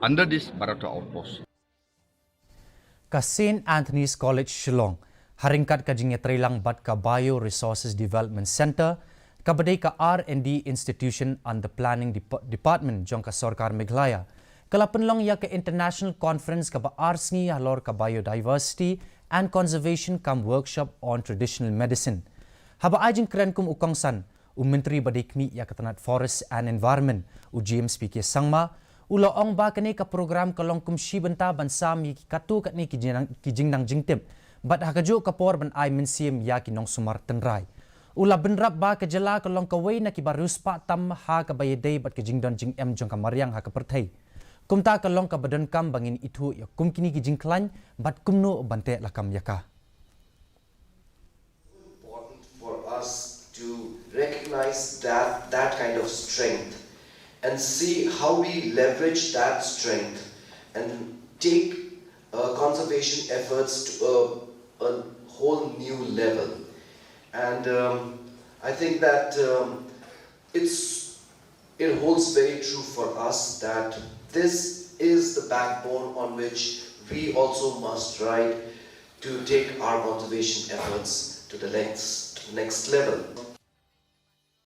under this Barato outpost. Ka St. Anthony's College Shillong, haringkat ka jingya trailang bat ka Bio Resources Development Center, ka badai ka R&D Institution and the Planning Department jong ka Sarkar Meghalaya. Kalapanlong ya ka International Conference ka ba Arsngi Halor ka Biodiversity and Conservation-Cum-Workshop on Traditional Medicine. Haba ajing keren kum ukangsan, Menteri Badikmi ya katanat Forest and Environment, James P.K. Sangma, ulaong ba kani ka program kalong kum shibanta bansam yi katu kat ni kijing nang jingtim, bat hakajo kapor ban ay mensiem ya kinong sumar tenrai. Ula benrap ba ka jala kalong kaway na kibarus pa tam ha ka bayaday bat kijing don jing em jong kamaryang ha ka pertay. Kumta kalong ka badan kam bangin itu ya kum kini kijing klan bat kumno bante lakam yaka. Important for us to recognize that kind of strength and see how we leverage that strength and take conservation efforts to a whole new level. And I think that it holds very true for us that this is the backbone on which we also must ride to take our conservation efforts to the next level.